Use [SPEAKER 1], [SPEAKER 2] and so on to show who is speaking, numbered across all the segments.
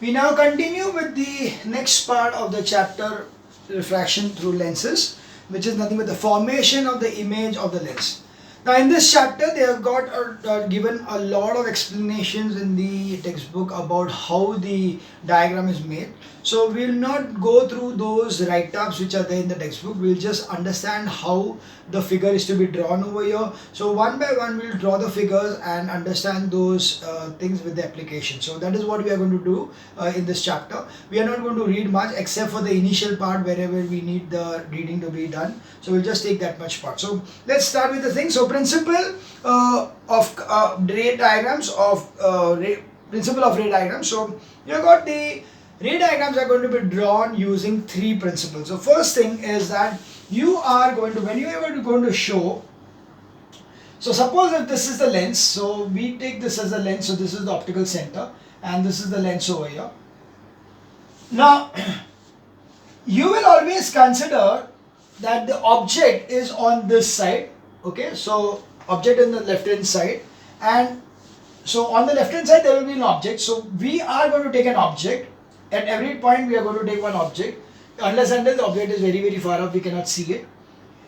[SPEAKER 1] We now continue with the next part of the chapter, refraction through lenses, which is nothing but the formation of the image of the lens. Now in this chapter they have got given a lot of explanations in the textbook about how the diagram is made. So we will not go through those write-ups which are there in the textbook. We will just understand how the figure is to be drawn over here. So one by one we will draw the figures and understand those things with the application. So that is what we are going to do in this chapter. We are not going to read much except for the initial part wherever we need the reading to be done. So we'll just take that much part. So let's start with the thing. So principle of ray diagrams principle of ray diagrams. So you got the ray diagrams are going to be drawn using three principles. So first thing is that you are going to, when you are going to show, so suppose if this is the lens, so we take this as a lens, so this is the optical center and this is the lens over here. Now you will always consider that the object is on this side, okay, so object in the left hand side, and so on the left hand side there will be an object. So we are going to take an object. At every point we are going to take one object, unless until the object is very far up, we cannot see it.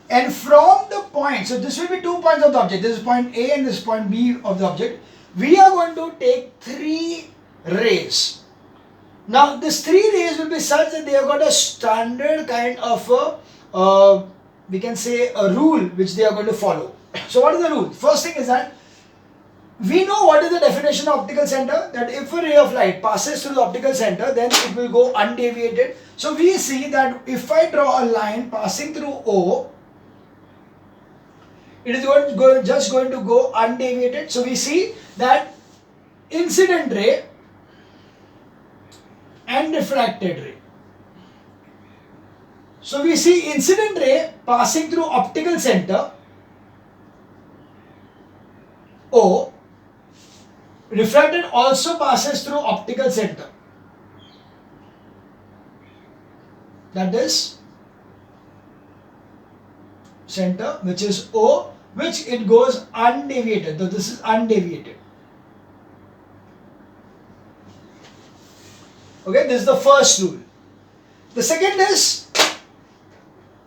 [SPEAKER 1] And from the point, so this will be 2 points of the object, this is point A and this is point B of the object, we are going to take 3 rays. Now these 3 rays will be such that they have got a standard kind of a, we can say a rule which they are going to follow. So what is the rule? First thing is that we know what is the definition of optical center, that if a ray of light passes through the optical center, then it will go undeviated. So we see that if I draw a line passing through O, it is just going to go undeviated. So we see that incident ray and refracted ray. So we see incident ray passing through optical center O, refracted also passes through optical center, that is center, which is O, which it goes undeviated. So this is undeviated. Okay, this is the first rule. The second is,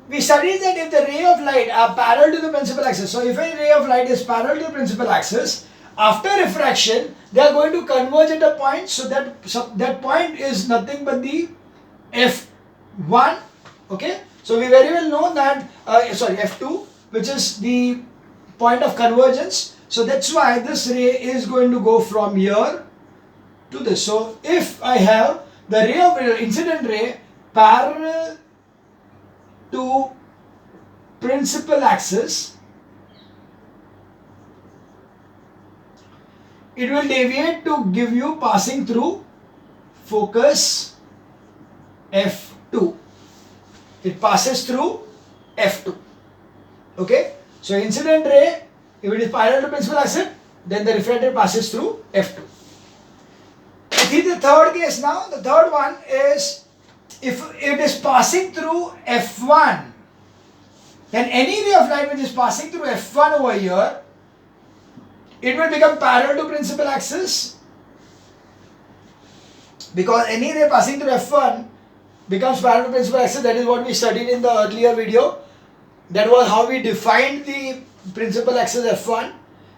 [SPEAKER 1] we studied that if the ray of light are parallel to the principal axis, so if a ray of light is parallel to the principal axis, after refraction they are going to converge at a point, so that point is nothing but the F1, okay. So we very well know that, F2, which is the point of convergence. So that's why this ray is going to go from here to this. So if I have the ray of incident ray parallel to principal axis, it will deviate to give you passing through focus F2. It passes through F2. Okay. So incident ray, if it is parallel to principal axis, then the refracted passes through F2. See the third case now. The third one is, if it is passing through F1, then any ray of light which is passing through F1 over here, it will become parallel to principal axis, because any ray passing through F1 becomes parallel to principal axis. That is what we studied in the earlier video. That was how we defined the principal axis F1.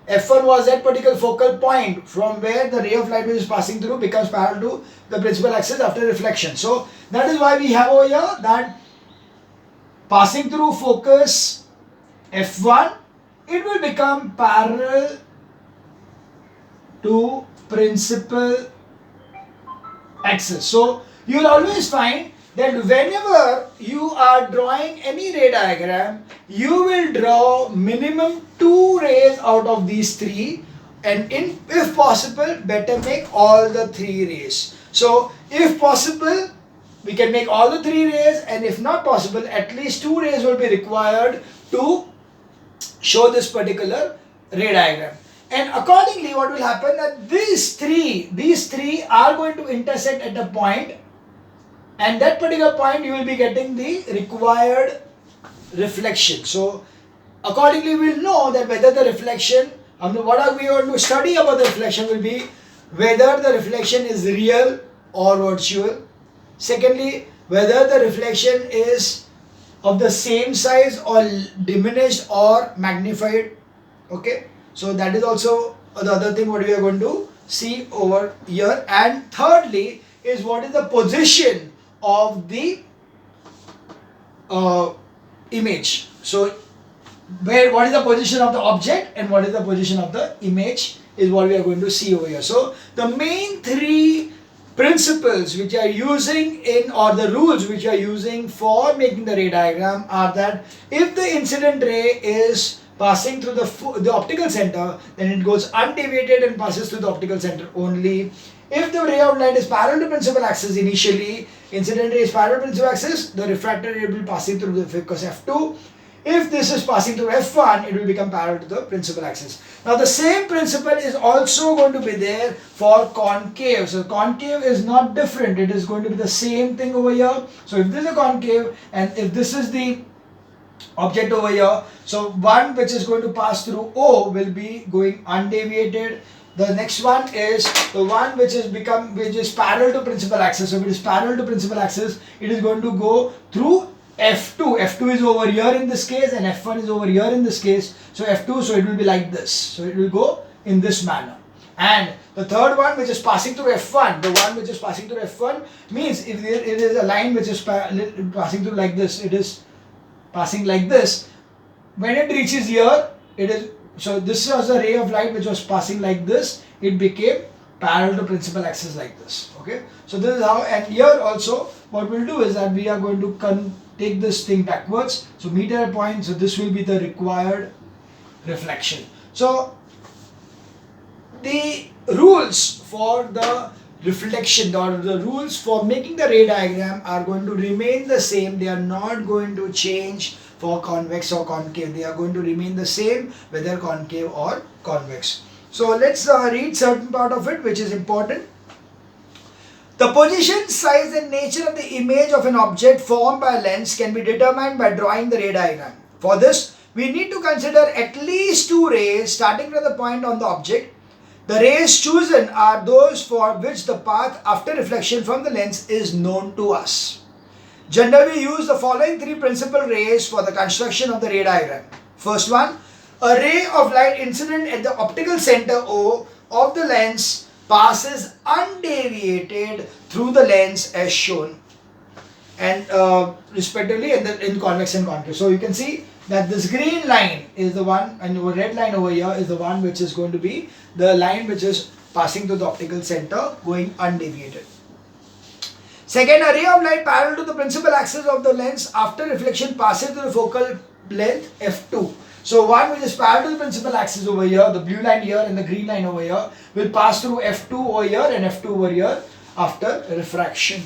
[SPEAKER 1] F1 was that particular focal point from where the ray of light which is passing through becomes parallel to the principal axis after reflection. So that is why we have over here that passing through focus F1, it will become parallel to principal axis. So you will always find that whenever you are drawing any ray diagram, you will draw minimum 2 rays out of these 3, and if possible, better make all the 3 rays. So if possible, we can make all the 3 rays, and if not possible, at least 2 rays will be required to show this particular ray diagram. And accordingly, what will happen, that these three are going to intersect at a point, and that particular point you will be getting the required reflection. So accordingly we will know that whether the reflection, what are we going to study about the reflection will be whether the reflection is real or virtual. Secondly, whether the reflection is of the same size or diminished or magnified. Okay, so that is also the other thing what we are going to see over here. And thirdly is what is the position of the image. So what is the position of the object and what is the position of the image is what we are going to see over here. So the main three principles which are using in, or the rules which are using for making the ray diagram are that if the incident ray is passing through the optical center, then it goes undeviated and passes through the optical center only. If the ray of light is parallel to principal axis initially, incident ray is parallel to principal axis, the refracted ray will be passing through the focus F2. If this is passing through F1, it will become parallel to the principal axis. Now the same principle is also going to be there for concave. So concave is not different. It is going to be the same thing over here. So if this is a concave and if this is the object over here, so one which is going to pass through O will be going undeviated. The next one is the one which is parallel to principal axis. So if it is parallel to principal axis, it is going to go through F2. F2 is over here in this case and F1 is over here in this case. So F2, so it will be like this. So it will go in this manner. And the third one which is passing through F1, the one which is passing through F1 means if it is a line which is passing through like this, it is passing like this. When it reaches here, it is, so this was a ray of light which was passing like this, it became parallel to principal axis like this. Okay, so this is how, and here also what we'll do is that we are going to take this thing backwards. So meet at a point, so this will be the required reflection. So the rules for the reflection or the rules for making the ray diagram are going to remain the same. They are not going to change for convex or concave. They are going to remain the same whether concave or convex. So let's read certain part of it which is important. The position, size and nature of the image of an object formed by a lens can be determined by drawing the ray diagram. For this, we need to consider at least two rays starting from the point on the object. The rays chosen are those for which the path after reflection from the lens is known to us. Generally, we use the following three principal rays for the construction of the ray diagram. First one, a ray of light incident at the optical center O of the lens passes undeviated through the lens as shown, and respectively in convex and concave. So you can see that this green line is the one, and the red line over here is the one which is going to be the line which is passing through the optical center going undeviated. Second, a ray of light parallel to the principal axis of the lens after reflection passes through the focal length F2. So one which is parallel to the principal axis over here, the blue line here and the green line over here, will pass through F2 over here and F2 over here after refraction,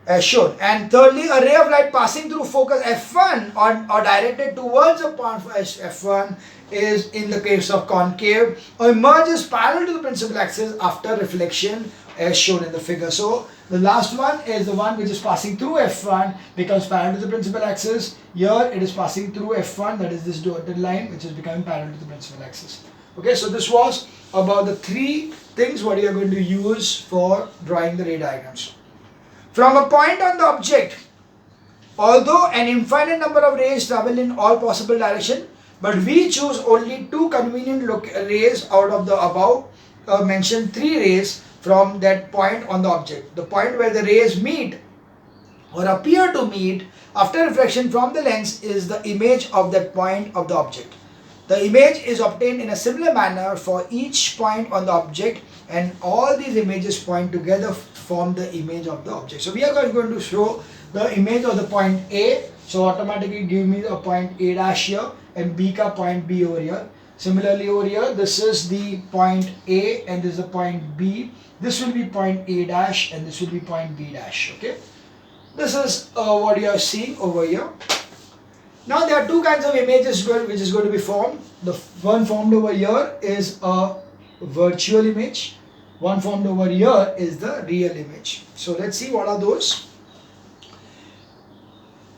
[SPEAKER 1] as shown. And thirdly, a ray of light passing through focus F1 or directed towards a point F1 is in the case of concave, or emerges parallel to the principal axis after reflection as shown in the figure. So the last one is the one which is passing through F1, becomes parallel to the principal axis. Here it is passing through F1, that is this dotted line which is becoming parallel to the principal axis. Okay, so this was about the three things what you are going to use for drawing the ray diagrams. From a point on the object, although an infinite number of rays travel in all possible directions, but we choose only two convenient rays out of the above mentioned three rays from that point on the object. The point where the rays meet or appear to meet after reflection from the lens is the image of that point of the object. The image is obtained in a similar manner for each point on the object, and all these images point together form the image of the object. So we are going to show the image of the point A. So automatically give me the point A dash here and B ka point B over here. Similarly over here, this is the point A and this is the point B. This will be point A dash and this will be point B dash. Okay, this is what you are seeing over here. Now there are two kinds of images which is going to be formed. The one formed over here is a virtual image. One formed over here is the real image. So let's see what are those.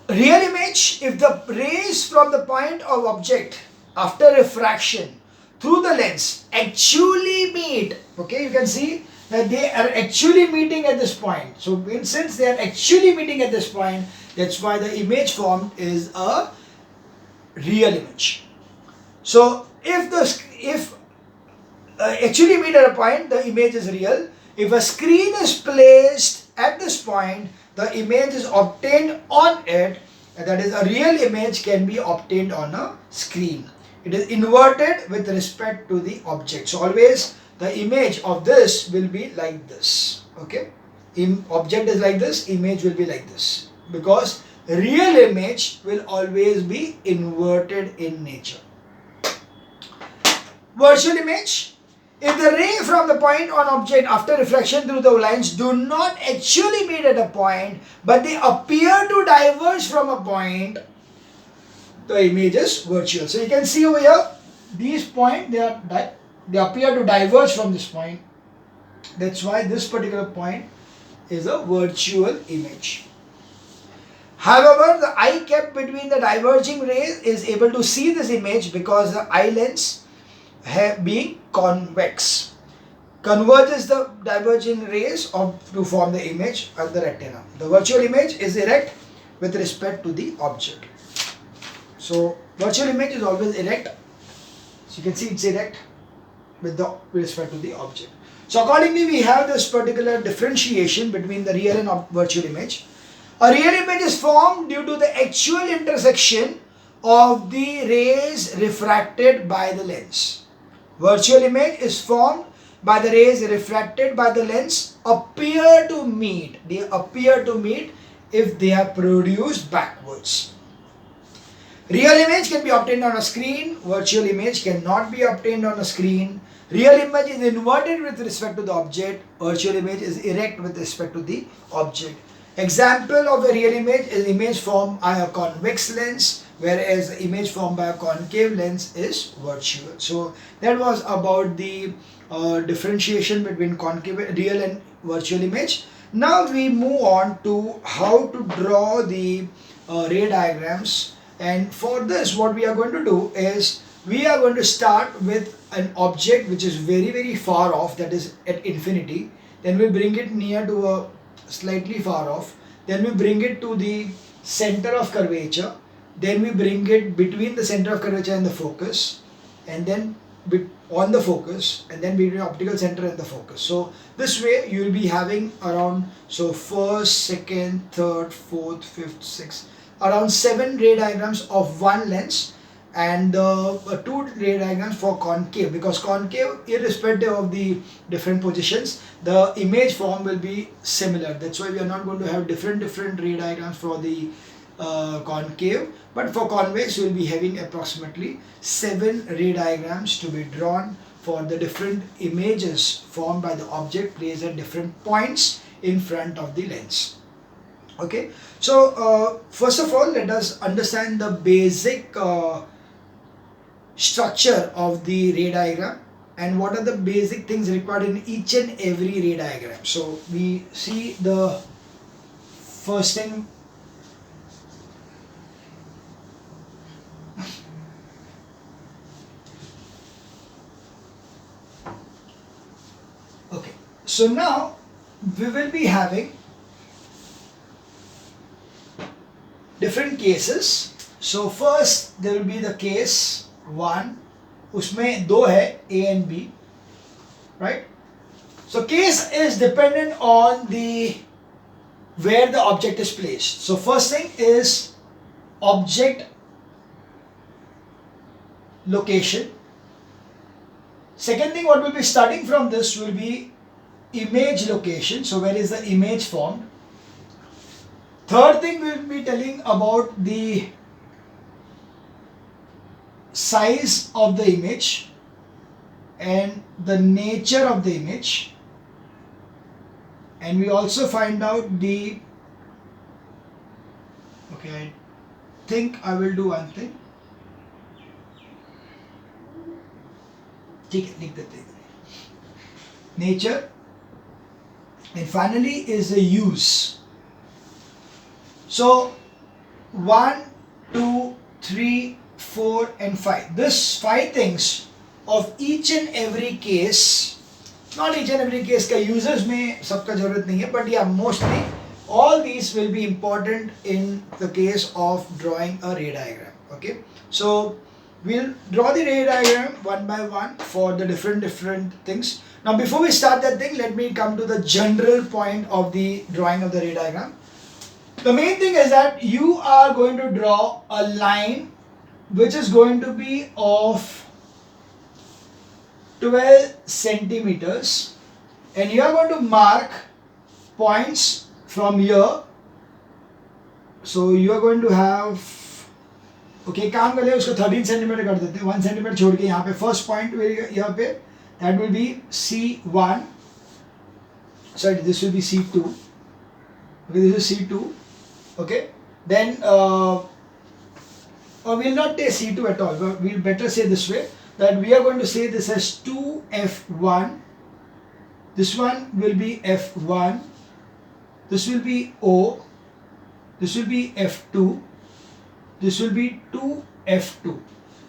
[SPEAKER 1] Real image, if the rays from the point of object after refraction through the lens actually meet, okay, you can see that they are actually meeting at this point. So since they are actually meeting at this point, that's why the image formed is a real image. So if actually meet at a point, the image is real. If a screen is placed at this point, the image is obtained on it, and that is a real image can be obtained on a screen. It is inverted with respect to the object. So always the image of this will be like this. Okay, object is like this, image will be like this, because real image will always be inverted in nature. Virtual image. If the ray from the point on object after reflection through the lens do not actually meet at a point, but they appear to diverge from a point, the image is virtual. So you can see over here, these points, they appear to diverge from this point. That's why this particular point is a virtual image. However, the eye kept between the diverging rays is able to see this image because the eye lens being convex converges the diverging rays to form the image at the retina. The virtual image is erect with respect to the object. So virtual image is always erect. So you can see it's erect with respect to the object. So accordingly, we have this particular differentiation between the real and virtual image. A real image is formed due to the actual intersection of the rays refracted by the lens. Virtual image is formed by the rays refracted by the lens appear to meet. They appear to meet if they are produced backwards. Real image can be obtained on a screen. Virtual image cannot be obtained on a screen. Real image is inverted with respect to the object. Virtual image is erect with respect to the object. Example of a real image is image formed by a convex lens, whereas the image formed by a concave lens is virtual. So that was about the differentiation between real and virtual image. Now we move on to how to draw the ray diagrams, and for this what we are going to do is we are going to start with an object which is very far off, that is at infinity. Then we bring it near to a slightly far off, then we bring it to the center of curvature, then we bring it between the center of curvature and the focus, and then on the focus, and then between optical center and the focus. So this way you will be having around, so first, second, third, fourth, fifth, sixth, around 7 ray diagrams of one lens, and 2 ray diagrams for concave, because concave, irrespective of the different positions, the image form will be similar. That's why we are not going to have different ray diagrams for the concave, but for convex we will be having approximately 7 ray diagrams to be drawn for the different images formed by the object placed at different points in front of the lens. Okay, so first of all, let us understand the basic structure of the ray diagram and what are the basic things required in each and every ray diagram. So we see the first thing. Okay, so now we will be having different cases. So first there will be the case 1, उसमें 2 है, A and B, right? So case is dependent on the where the object is placed. So first thing is object location. Second thing what we'll be studying from this will be image location. So where is the image formed? Third thing we'll be telling about the size of the image and the nature of the image, and we also find out the, okay, I think I will do one thing. ठीक है, लिख देते हैं. Nature, and finally is the use. So 1, 2, 3, 4 and 5. This 5 things of each and every case, not each and every case का users में सबका जरूरत नहीं है, but yeah, mostly all these will be important in the case of drawing a ray diagram. Okay, so we'll draw the ray diagram one by one for the different things. Now before we start that thing, let me come to the general point of the drawing of the ray diagram. The main thing is that you are going to draw a line which is going to be of 12 centimeters, and you are going to mark points from here. So you are going to have, okay, काम कर ले उसको 13 centimetre कर देते हैं, 1 centimetre छोड़ के यहाँ पे फर्स्ट पॉइंट यहाँ पे that will be C1, sorry, this will be C2, okay, this is C2, okay, then or we'll not take C2 at all, but we'll better say this way, that we are going to say this as 2F1, this one will be F1, this will be O, this will be F2, this will be 2F2.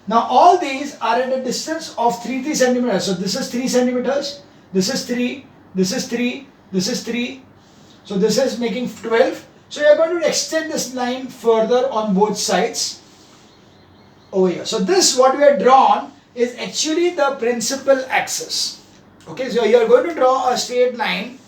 [SPEAKER 1] Now all these are at a distance of 3 centimeters. So this is 3 centimeters, this is 3, this is 3, this is 3. So this is making 12. So you are going to extend this line further on both sides over here. So this what we have drawn is actually the principal axis. Okay, so you are going to draw a straight line,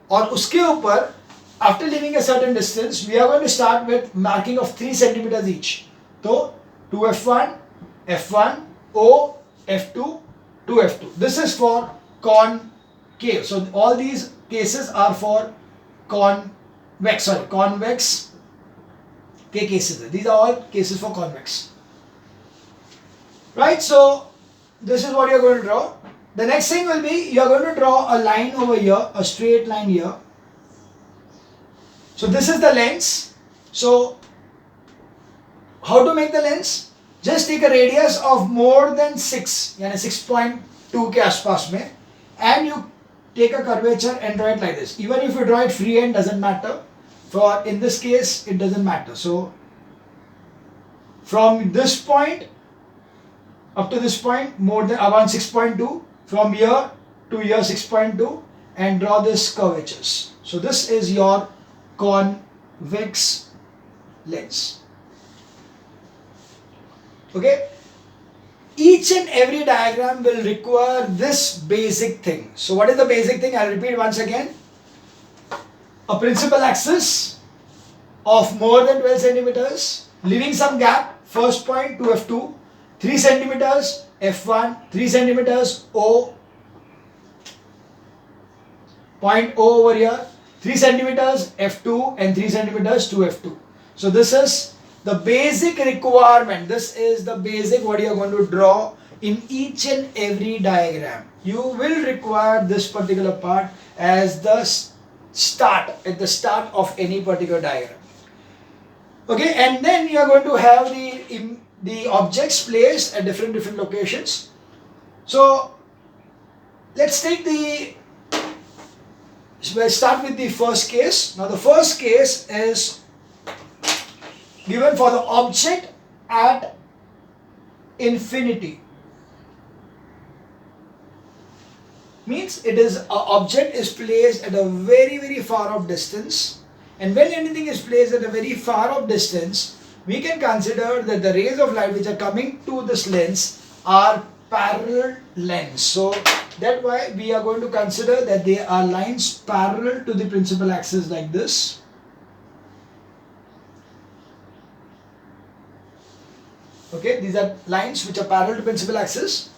[SPEAKER 1] और उसके ऊपर after leaving a certain distance, we are going to start with marking of 3 centimeters each. So 2F1, F1, O, F2, 2F2. This is for concave. So all these cases are for convex cases. These are all cases for convex. Right, so this is what you are going to draw. The next thing will be, you are going to draw a line over here, a straight line here. So this is the lens. So how to make the lens? Just take a radius of more than 6, यानी 6.2 के आसपास में, and you take a curvature and draw it like this. Even if you draw it freehand, doesn't matter. For in this case, it doesn't matter. So from this point up to this point, more than around 6.2, from here to here 6.2, and draw this curvatures. So this is your convex lens. Okay, each and every diagram will require this basic thing. So what is the basic thing? I'll repeat once again. A principal axis of more than 12 centimeters, leaving some gap, first point 2F2, 3 centimeters F1, 3 centimeters O, point O over here, 3 centimeters F2 and 3 centimeters 2F2. So this is the basic requirement. This is the basic what you are going to draw in each and every diagram. You will require this particular part as the start, at the start of any particular diagram. Okay, and then you are going to have the objects placed at different locations. So let's take we'll start with the first case. Now the first case is given for the object at infinity. Means it is, a object is placed at a very far off distance, and when anything is placed at a very far off distance, we can consider that the rays of light which are coming to this lens are parallel lens. So that's why we are going to consider that they are lines parallel to the principal axis like this. Okay, these are lines which are parallel to principal axis.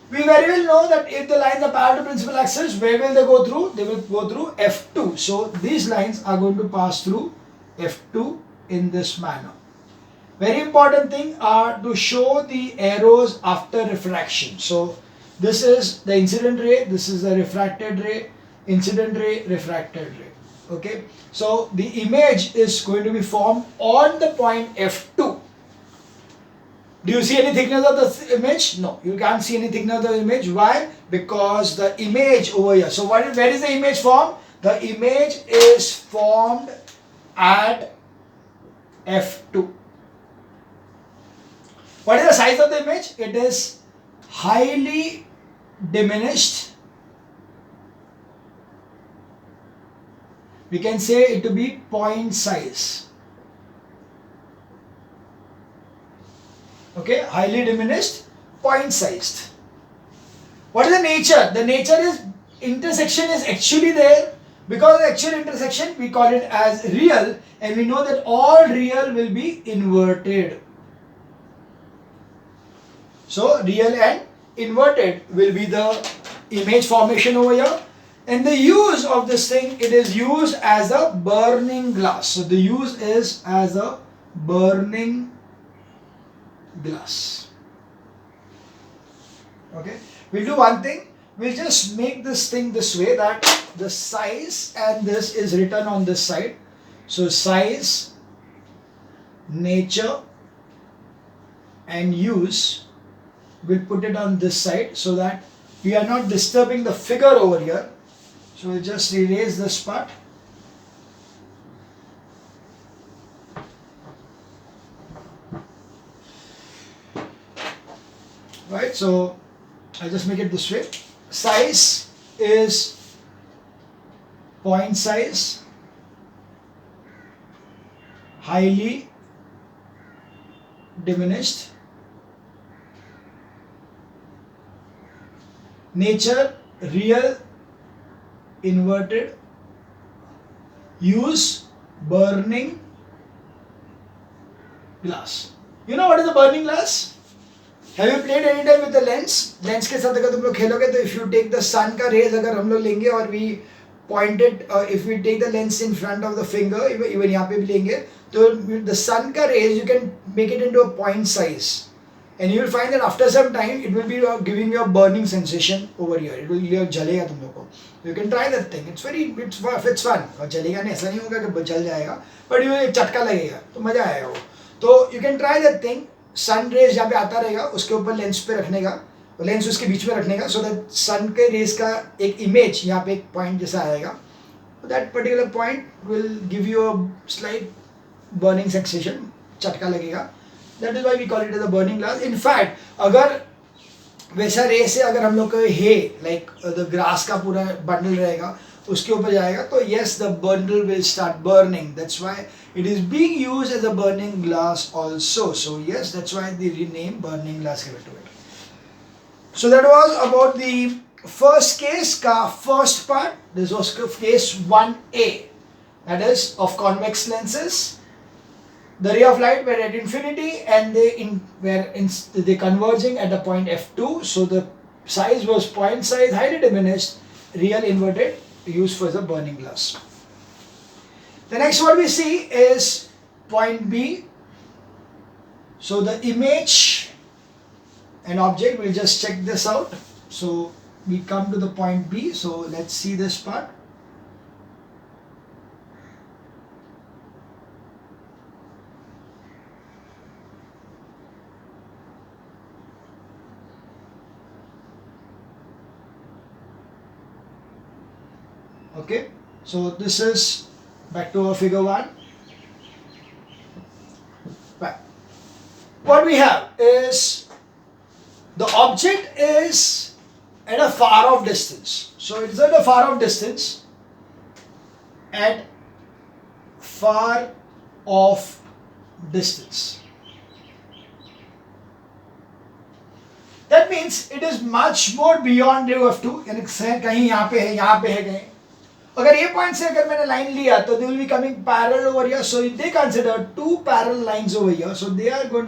[SPEAKER 1] We very well know that if the lines are parallel to principal axis, where will they go through? They will go through F2. So these lines are going to pass through F2 in this manner. Very important thing are to show the arrows after refraction. So this is the incident ray, this is the refracted ray, incident ray, refracted ray. Okay, so the image is going to be formed on the point F2. Do you see any thickness of the image? No, you can't see any thickness of the image. Why? Because the image over here. So where is the image formed? The image is formed at F2. What is the size of the image? It is highly diminished. We can say it to be point size. Okay, highly diminished, point sized. What is the nature? The nature is intersection is actually there. Because the actual intersection we call it as real, and we know that all real will be inverted. So real and inverted will be the image formation over here. And the use of this thing, it is used as a burning glass. So the use is as a burning glass. Okay, we'll do one thing. We'll just make this thing this way, that the size and this is written on this side. So size, nature and use, we'll put it on this side so that we are not disturbing the figure over here. So we'll just erase this part. Right, so I'll just make it this way. Size is point size, highly diminished. Nature, real, inverted. Use, burning glass. You know what is the burning glass? Have you played any time with the lens? Lens के साथ अगर तुम लोग खेलोगे तो if you take the sun का rays अगर हम लोग लेंगे और we point it, if we take the lens in front of the finger, even यहाँ पे भी लेंगे तो the sun का rays you can make it into a point size, and you will find that after some time it will be giving you a burning sensation over here. It will जलेगा तुम लोग को. You can try that thing. It's fun. और जलेगा नहीं, ऐसा नहीं होगा कि जल जाएगा, but you एक चटका लगेगा तो मजा आएगा वो. तो you can try that thing. Sun rays जहाँ पे आता रहेगा उसके ऊपर लेंस पे रखने का, लेंस उसके बीच में रखने का, सो दैट सन के रेज का एक इमेज यहाँ पे एक पॉइंट जैसा आएगा. That particular point will give you a slight burning sensation, चटका लगेगा. That is why we call it as a burning glass. In fact अगर वैसा रे से अगर हम लोग को हे लाइक द ग्रास का पूरा बंडल रहेगा उसके ऊपर जाएगा तो yes, the bundle will start burning. That's why it is being used as a burning glass also. So yes, that's why the name burning glass given to it. So that was about the first case ka first part. This was case 1A, that is of convex lenses. The ray of light were at infinity and they converging at the point F2. So the size was point size, highly diminished, real inverted, used for the burning glass. The next what we see is point B. So the image and object, we'll just check this out. So we come to the point B. So let's see this part. Okay, so this is back to our figure 1. Right. What we have is the object is at a far off distance. So it is at a far off distance. At far off distance. That means it is much more beyond F2. यानी कहीं यहाँ पे है कहीं. अगर ये point से अगर मैंने लाइन लिया तो they will be coming parallel over here. So if they consider two parallel lines over here, so they are going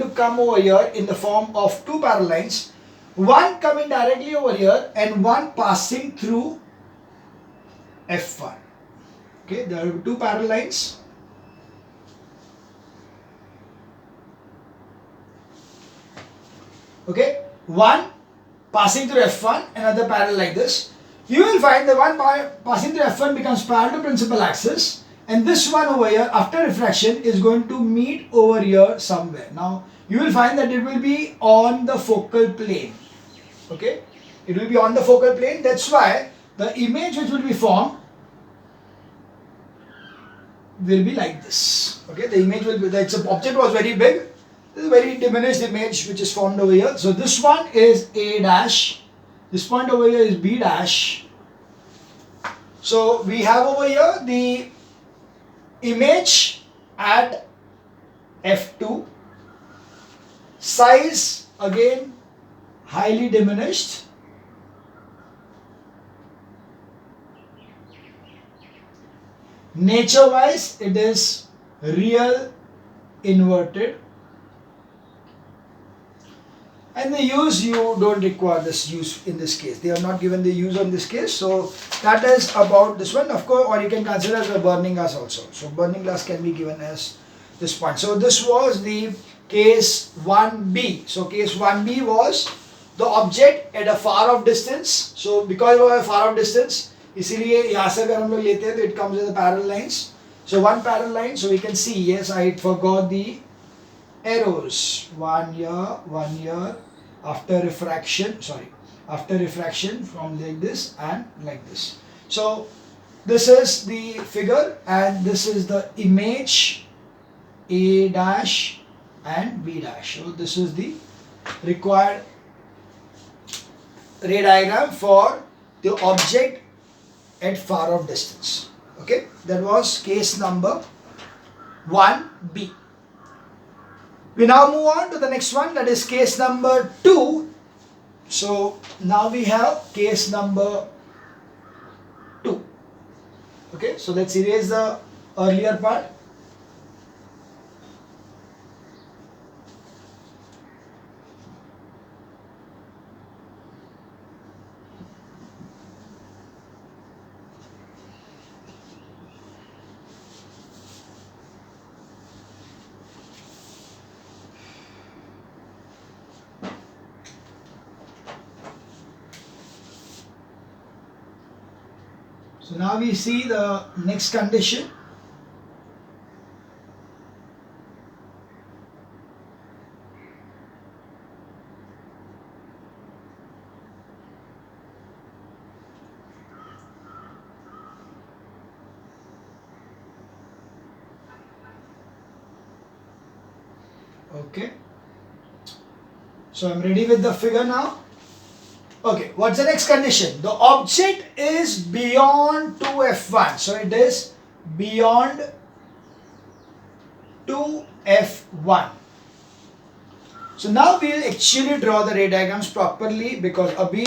[SPEAKER 1] to come over here in the form of two parallel lines, one coming directly over here and one passing through F1. Okay, there are two parallel lines. Okay, one passing through F1, another parallel like this. You will find the one passing through F1 becomes parallel to principal axis, and this one over here after refraction is going to meet over here somewhere. Now you will find that it will be on the focal plane. Okay, it will be on the focal plane. That's why the image which will be formed will be like this. Okay, the image will be, the object was very big, This is a very diminished image which is formed over here. So this one is A dash. This point over here is B dash. So we have over here the image at f2. Size again highly diminished. Nature wise it is real inverted. And the use, you don't require this use in this case. They are not given the use on this case. So that is about this one. Of course, or you can consider as a burning glass also. So burning glass can be given as this point. So this was the case 1b. So case 1b was the object at a far off distance. So because of a far off distance, इसीलिए यहाँ से अगर हम लोग लेते हैं तो it comes as a parallel lines. So one parallel line. So we can see, yes, I forgot the arrows. 1 year. After refraction from like this and like this. So this is the figure and this is the image A dash and B dash. So this is the required ray diagram for the object at far off distance. Okay, that was case number 1b. We now move on to the next one, that is case number 2. So now we have case number 2. Okay, so let's erase the earlier part. So now we see the next condition. Okay. So I'm ready with the figure now. Okay, what's the next condition? The object is beyond 2f1. So it is beyond 2f1. So now we'll actually draw the ray diagrams properly because abhi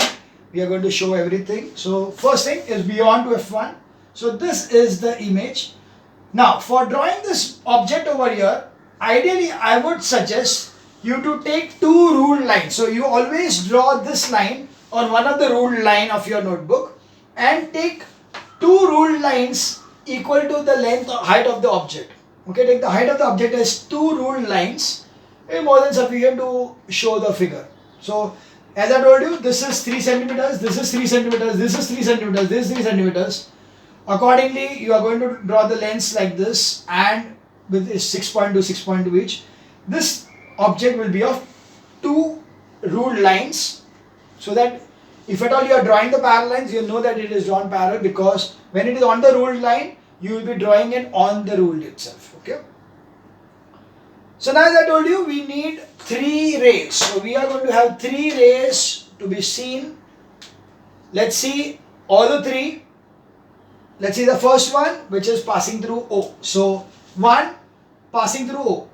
[SPEAKER 1] we are going to show everything. So first thing is beyond 2f1. So this is the image. Now for drawing this object over here, ideally I would suggest you to take two ruled lines. So you always draw this line on one of the ruled line of your notebook and take two ruled lines equal to the length or height of the object. Okay, take the height of the object as two ruled lines, more than sufficient to show the figure. So as I told you, this is 3 centimeters, this is 3 centimeters, this is 3 centimeters, this is 3 centimeters. Accordingly, you are going to draw the lengths like this and with 6.2, 6.2 each. This object will be of two ruled lines, so that if at all you are drawing the parallel lines, you know that it is drawn parallel, because when it is on the ruled line, you will be drawing it on the ruled itself. Okay. So now as I told you, we need 3 rays. So we are going to have 3 rays to be seen. Let's see all the 3. Let's see the first one, which is passing through O. So 1 passing through O.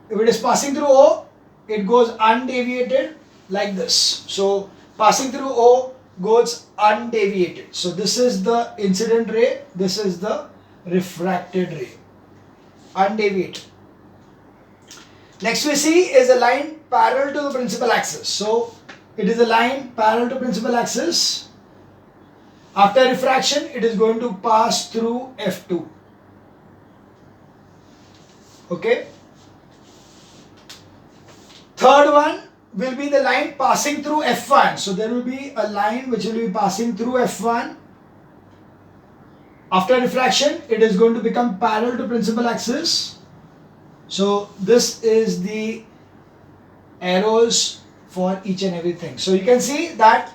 [SPEAKER 1] If it is passing through O, it goes undeviated like this. So passing through O goes undeviated. So this is the incident ray, this is the refracted ray, undeviated. Next we see is a line parallel to the principal axis. So it is a line parallel to principal axis. After refraction, it is going to pass through F2. Okay. Third one will be the line passing through F1. So there will be a line which will be passing through F1. After refraction, it is going to become parallel to principal axis. So this is the arrows for each and everything. So you can see that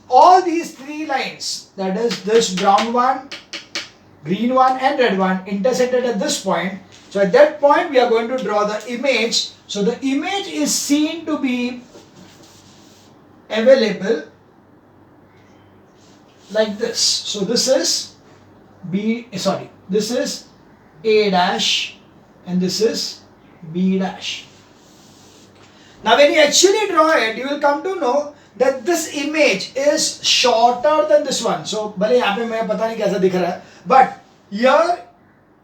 [SPEAKER 1] all these 3 lines, that is this brown one, green one and red one, intersected at this point. So at that point we are going to draw the image. So the image is seen to be available like this. So this is this is A dash and this is B dash. Now when you actually draw it, you will come to know that this image is shorter than this one. So भले यहाँ पे मैं पता नहीं कैसा दिख रहा है, but here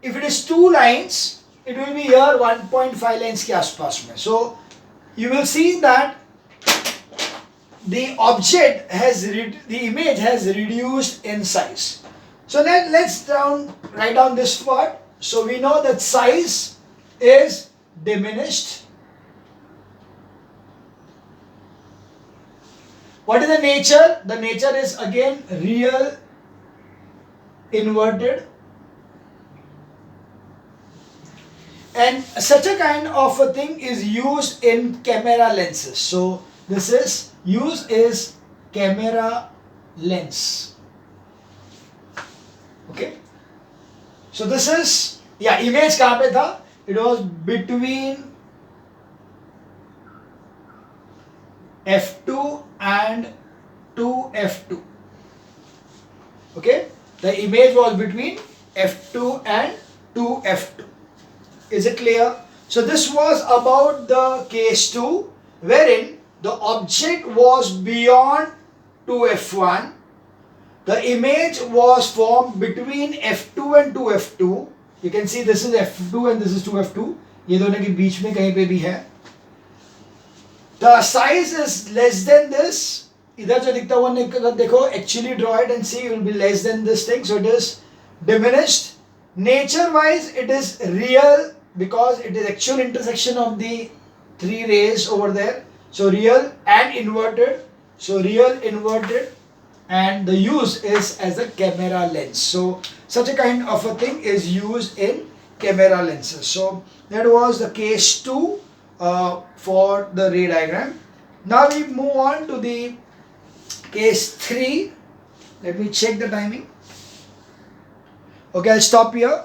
[SPEAKER 1] if it is 2 lines, it will be here 1.5 lines के आसपास में. So you will see that the image has reduced in size. So let's write down this part. So we know that size is diminished. What is the nature? The nature is again real inverted. And such a kind of a thing is used in camera lenses. So this is camera lens. Okay. So this is, image कहाँ पे था? It was between f2 and 2f2. Okay. The image was between f2 and 2f2. Is it clear? So this was about the case 2, wherein the object was beyond 2f1. The image was formed between f2 and 2f2. You can see this is f2 and this is 2f2. ये दोनों के बीच में कहीं पे भी है. The size is less than this. इधर जो दिखता हुआ देखो, actually draw it and see, it will be less than this thing. So it is diminished. Nature wise it is real because it is actual intersection of the 3 rays over there. So real and inverted. So real inverted, and the use is as a camera lens. So such a kind of a thing is used in camera lenses. So that was the case 2 for the ray diagram. Now we move on to the case 3. Let me check the timing. Okay, I'll stop here.